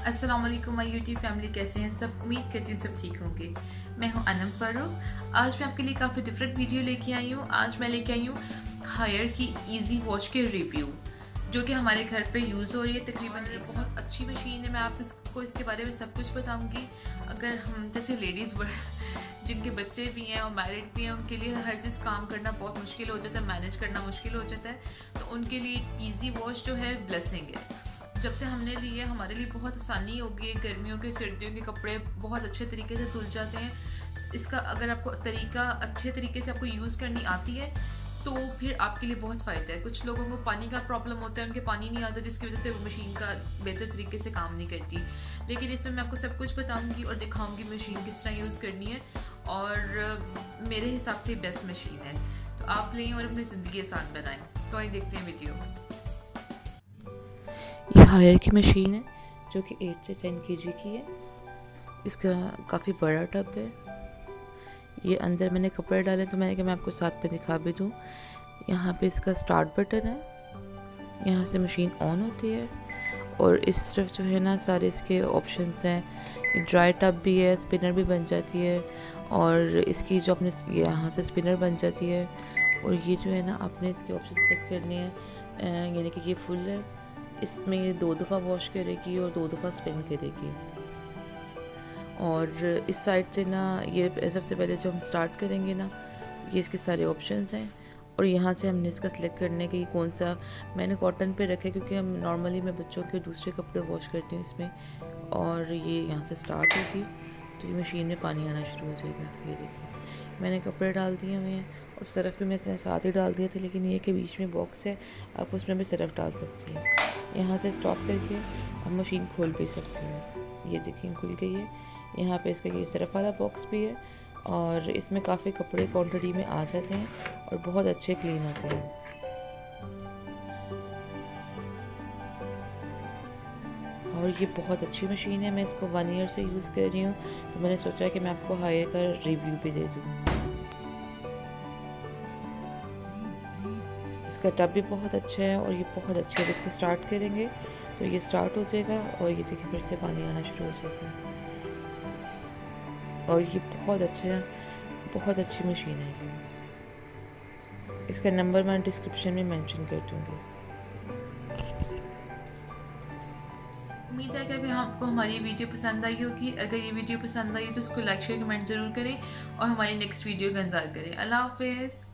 अस्सलाम वालेकुम my YouTube family, कैसे हैं सब। उम्मीद करती हूँ सब ठीक होंगे। मैं हूँ अनम फारूक। आज मैं आपके लिए काफ़ी डिफरेंट वीडियो लेके आई हूँ। आज मैं लेके आई हूँ हायर की इजी वॉश के रिव्यू, जो कि हमारे घर पे यूज़ हो रही है तकरीबन। ये बहुत अच्छी मशीन है। मैं आपको इसके बारे में सब कुछ बताऊँगी। अगर हम जैसे लेडीज़ जिनके बच्चे भी हैं और मैरिड भी हैं, उनके लिए हर चीज़ काम करना बहुत मुश्किल हो जाता है, मैनेज करना मुश्किल हो जाता है, तो उनके लिए ईजी वॉश जो है ब्लेसिंग है। जब से हमने ली है हमारे लिए बहुत आसानी हो गई है। गर्मियों के सर्दियों के कपड़े बहुत अच्छे तरीके से धुल जाते हैं। इसका अगर आपको तरीका अच्छे तरीके से आपको यूज़ करनी आती है तो फिर आपके लिए बहुत फ़ायदा है। कुछ लोगों को पानी का प्रॉब्लम होता है, उनके पानी नहीं आता, जिसकी वजह से वो मशीन का बेहतर तरीके से काम नहीं करती। लेकिन इसमें मैं आपको सब कुछ बताऊंगी और दिखाऊंगी मशीन किस तरह यूज़ करनी है, और मेरे हिसाब से बेस्ट मशीन है। तो आप लें और अपनी ज़िंदगी आसान बनाएं। तो आइए देखते हैं वीडियो। ये हायर की मशीन है जो कि 8 से 10 kg की है। इसका काफ़ी बड़ा टब है। ये अंदर मैंने कपड़े डाले तो मैंने कहा मैं आपको साथ में दिखा भी दूँ। यहाँ पे इसका स्टार्ट बटन है, यहाँ से मशीन ऑन होती है। और इस तरफ जो है ना सारे इसके ऑप्शंस हैं। ड्राई टब भी है, स्पिनर भी बन जाती है, और इसकी जो अपने यहाँ से स्पिनर बन जाती है। और ये जो है ना आपने इसके ऑप्शन सेलेक्ट करने हैं, यानी कि ये फुल है, इसमें ये 2 दफ़ा वॉश करेगी और 2 दफ़ा स्पिन करेगी। और इस साइड से ना ये सबसे पहले जो हम स्टार्ट करेंगे ना, ये इसके सारे ऑप्शंस हैं। और यहाँ से हमने इसका सिलेक्ट करने कि कौन सा, मैंने कॉटन पे रखा है क्योंकि हम नॉर्मली मैं बच्चों के दूसरे कपड़े वॉश करती हूँ इसमें। और ये यहाँ से स्टार्ट होगी तो ये मशीन में पानी आना शुरू हो जाएगा। ये देखिए मैंने कपड़े डाल दिए हुए हैं, और सरफ़ भी मैं साथ ही डाल दिए थे, लेकिन ये के बीच में बॉक्स है, आप उसमें भी सरफ़ डाल सकती हैं। यहाँ से स्टॉप करके हम मशीन खोल भी सकते हैं। ये देखिए खुल गई है। यहाँ पे इसका ये सरफ़ वाला बॉक्स भी है, और इसमें काफ़ी कपड़े क्वांटिटी में आ जाते हैं और बहुत अच्छे क्लीन होते हैं। और ये बहुत अच्छी मशीन है। मैं इसको 1 ईयर से यूज़ कर रही हूँ, तो मैंने सोचा कि मैं आपको हायर का रिव्यू भी दे दूँ। इसका टब भी बहुत अच्छा है और ये बहुत अच्छी है। इसको स्टार्ट करेंगे तो ये स्टार्ट हो जाएगा, और ये देखिए फिर से पानी आना शुरू हो जाएगा। और ये बहुत अच्छा है, बहुत अच्छी मशीन है। इसका नंबर मैं डिस्क्रिप्शन में मेंशन कर दूँगी। उम्मीद है कि अगर आपको हमारी वीडियो पसंद आई होगी। अगर ये वीडियो पसंद आई तो इसको लाइक शेयर कमेंट ज़रूर करें और हमारी नेक्स्ट वीडियो का इंतज़ार करें। अल्लाह हाफिज़।